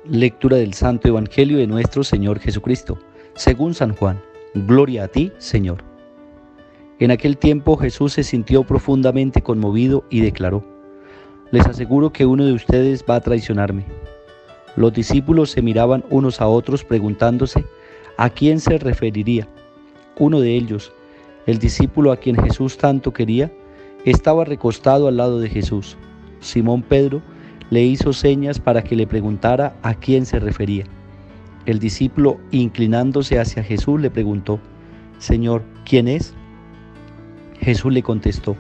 Lectura del Santo Evangelio de nuestro Señor Jesucristo, según San Juan. Gloria a ti, Señor. En aquel tiempo Jesús se sintió profundamente conmovido y declaró: Les aseguro que uno de ustedes va a traicionarme. Los discípulos se miraban unos a otros preguntándose a quién se referiría. Uno de ellos, el discípulo a quien Jesús tanto quería, estaba recostado al lado de Jesús. Simón Pedro le hizo señas para que le preguntara a quién se refería. El discípulo, inclinándose hacia Jesús, le preguntó: Señor, ¿quién es? Jesús le contestó: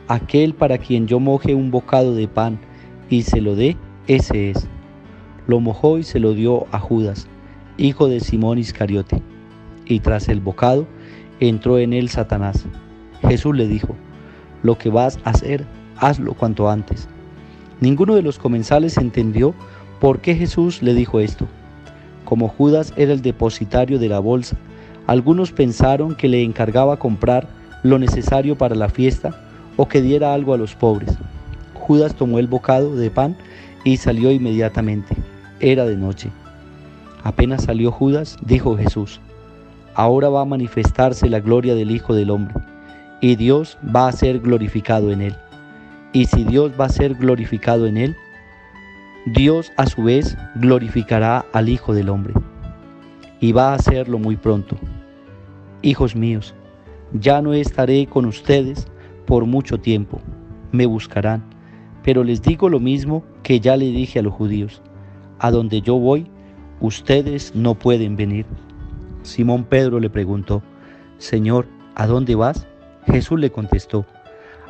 Aquel para quien yo moje un bocado de pan y se lo dé, ese es. Lo mojó y se lo dio a Judas, hijo de Simón Iscariote. Y tras el bocado entró en él Satanás. Jesús le dijo: Lo que vas a hacer, hazlo cuanto antes. Ninguno de los comensales entendió por qué Jesús le dijo esto. Como Judas era el depositario de la bolsa, algunos pensaron que le encargaba comprar lo necesario para la fiesta o que diera algo a los pobres. Judas tomó el bocado de pan y salió inmediatamente. Era de noche. Apenas salió Judas, dijo Jesús: Ahora va a manifestarse la gloria del Hijo del Hombre, y Dios va a ser glorificado en él. Y si Dios va a ser glorificado en él, Dios a su vez glorificará al Hijo del Hombre. Y va a hacerlo muy pronto. Hijos míos, ya no estaré con ustedes por mucho tiempo. Me buscarán, pero les digo lo mismo que ya le dije a los judíos: a donde yo voy, ustedes no pueden venir. Simón Pedro le preguntó: Señor, ¿a dónde vas? Jesús le contestó: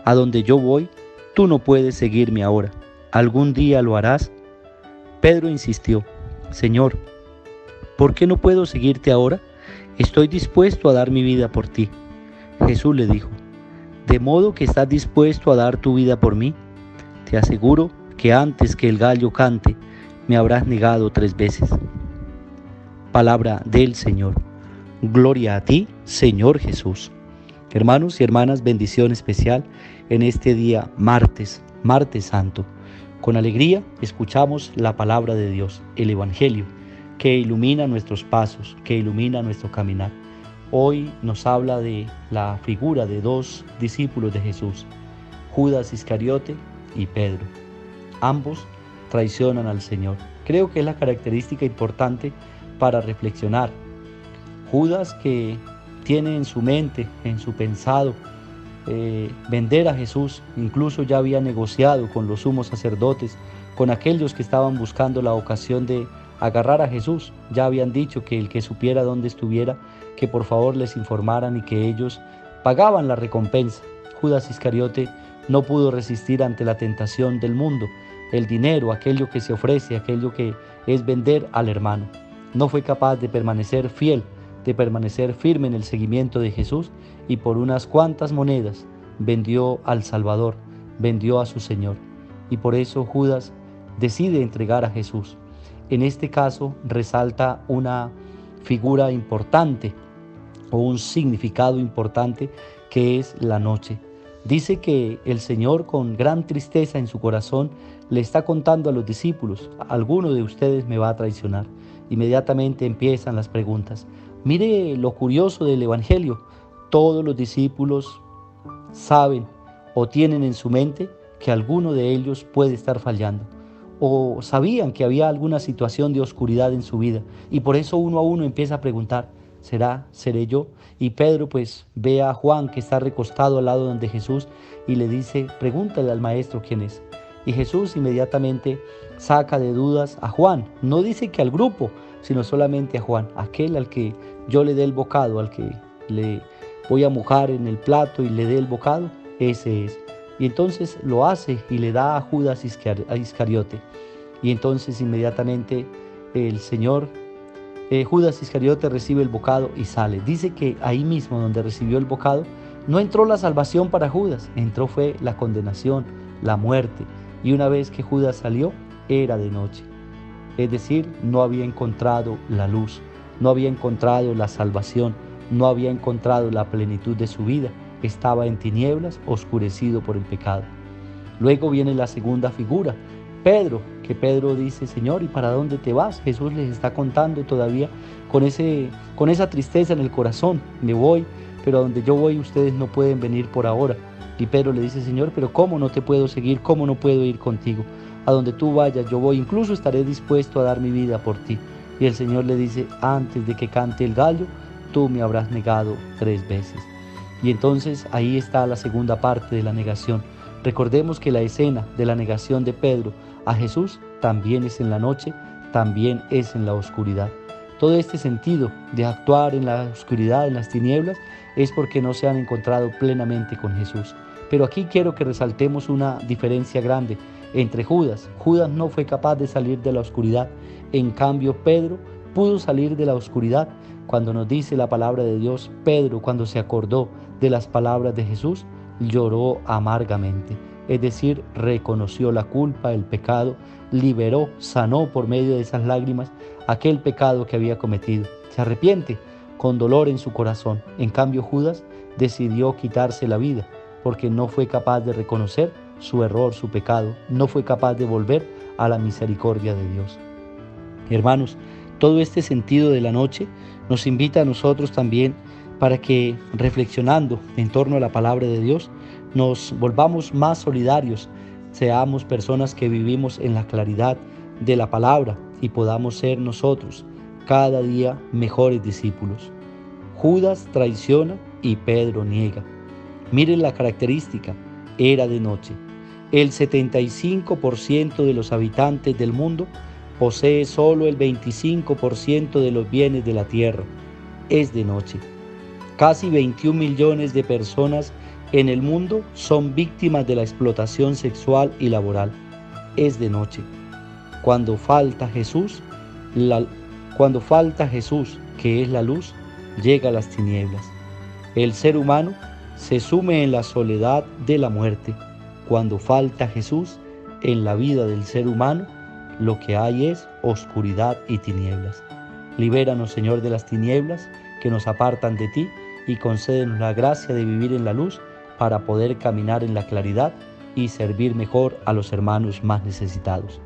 a donde yo voy, tú no puedes seguirme ahora. ¿Algún día lo harás? Pedro insistió: Señor, ¿por qué no puedo seguirte ahora? Estoy dispuesto a dar mi vida por ti. Jesús le dijo: ¿de modo que estás dispuesto a dar tu vida por mí? Te aseguro que antes que el gallo cante, me habrás negado 3 veces. Palabra del Señor. Gloria a ti, Señor Jesús. Hermanos y hermanas, bendición especial en este día martes santo. Con alegría escuchamos la palabra de Dios, el Evangelio, que ilumina nuestros pasos, que ilumina nuestro caminar. Hoy nos habla de la figura de 2 discípulos de Jesús, Judas Iscariote y Pedro. Ambos traicionan al Señor. Creo que es la característica importante para reflexionar. Judas, que tiene en su mente, en su pensado, vender a Jesús, incluso ya había negociado con los sumos sacerdotes, con aquellos que estaban buscando la ocasión de agarrar a Jesús. Ya habían dicho que el que supiera dónde estuviera, que por favor les informaran y que ellos pagaban la recompensa. Judas Iscariote no pudo resistir ante la tentación del mundo, el dinero, aquello que se ofrece, aquello que es vender al hermano. No fue capaz de permanecer fiel, de permanecer firme en el seguimiento de Jesús, y por unas cuantas monedas vendió al Salvador, vendió a su Señor. Y por eso Judas decide entregar a Jesús. En este caso resalta una figura importante o un significado importante, que es la noche. Dice que el Señor, con gran tristeza en su corazón, le está contando a los discípulos: alguno de ustedes me va a traicionar. Inmediatamente empiezan las preguntas. Mire lo curioso del Evangelio: todos los discípulos saben o tienen en su mente que alguno de ellos puede estar fallando, o sabían que había alguna situación de oscuridad en su vida, y por eso uno a uno empieza a preguntar: ¿seré yo? Y Pedro pues ve a Juan, que está recostado al lado de Jesús, y le dice: pregúntale al maestro quién es. Y Jesús inmediatamente saca de dudas a Juan. No dice que al grupo, sino solamente a Juan, aquel al que yo le dé el bocado, al que le voy a mojar en el plato y le dé el bocado, ese es. Y entonces lo hace y le da a Judas Iscariote. Y entonces inmediatamente el Señor, Judas Iscariote, recibe el bocado y sale. Dice que ahí mismo donde recibió el bocado, no entró la salvación para Judas, entró fue la condenación, la muerte. Y una vez que Judas salió, era de noche. Es decir, no había encontrado la luz, no había encontrado la salvación, no había encontrado la plenitud de su vida. Estaba en tinieblas, oscurecido por el pecado. Luego viene la segunda figura, Pedro, que Pedro dice, Señor, ¿y para dónde te vas? Jesús les está contando todavía con esa tristeza en el corazón, me voy, pero a donde yo voy ustedes no pueden venir por ahora. Y Pedro le dice, Señor, pero ¿cómo no te puedo seguir? ¿Cómo no puedo ir contigo? A donde tú vayas yo voy, incluso estaré dispuesto a dar mi vida por ti. Y el Señor le dice, antes de que cante el gallo, tú me habrás negado 3 veces. Y entonces ahí está la segunda parte de la negación. Recordemos que la escena de la negación de Pedro a Jesús también es en la noche, también es en la oscuridad. Todo este sentido de actuar en la oscuridad, en las tinieblas, es porque no se han encontrado plenamente con Jesús. Pero aquí quiero que resaltemos una diferencia grande entre Judas. Judas no fue capaz de salir de la oscuridad. En cambio, Pedro pudo salir de la oscuridad. Cuando nos dice la palabra de Dios, Pedro, cuando se acordó de las palabras de Jesús, lloró amargamente. Es decir, reconoció la culpa, el pecado, liberó, sanó por medio de esas lágrimas aquel pecado que había cometido. Se arrepiente con dolor en su corazón. En cambio, Judas decidió quitarse la vida porque no fue capaz de reconocer su error, su pecado, no fue capaz de volver a la misericordia de Dios. Hermanos, todo este sentido de la noche nos invita a nosotros también para que, reflexionando en torno a la palabra de Dios, nos volvamos más solidarios, seamos personas que vivimos en la claridad de la palabra y podamos ser nosotros cada día mejores discípulos. Judas traiciona y Pedro niega. Miren la característica, era de noche. El 75% de los habitantes del mundo posee solo el 25% de los bienes de la tierra. Es de noche. Casi 21 millones de personas en el mundo son víctimas de la explotación sexual y laboral. Es de noche. Cuando falta Jesús, que es la luz, llega a las tinieblas. El ser humano se sume en la soledad de la muerte. Cuando falta Jesús, en la vida del ser humano, lo que hay es oscuridad y tinieblas. Libéranos, Señor, de las tinieblas que nos apartan de ti y concédenos la gracia de vivir en la luz para poder caminar en la claridad y servir mejor a los hermanos más necesitados.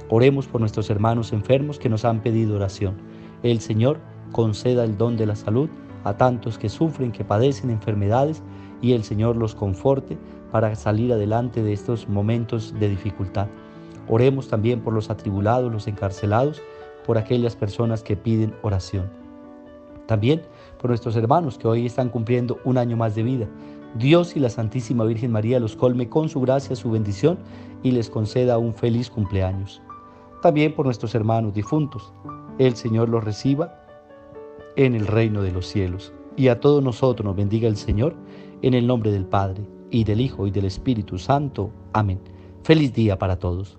Oremos por nuestros hermanos enfermos que nos han pedido oración. El Señor conceda el don de la salud a tantos que sufren, que padecen enfermedades, y el Señor los conforte para salir adelante de estos momentos de dificultad. Oremos también por los atribulados, los encarcelados, por aquellas personas que piden oración. También por nuestros hermanos que hoy están cumpliendo un año más de vida. Dios y la Santísima Virgen María los colme con su gracia, su bendición y les conceda un feliz cumpleaños. También por nuestros hermanos difuntos. El Señor los reciba en el reino de los cielos. Y a todos nosotros nos bendiga el Señor, en el nombre del Padre, y del Hijo, y del Espíritu Santo. Amén. Feliz día para todos.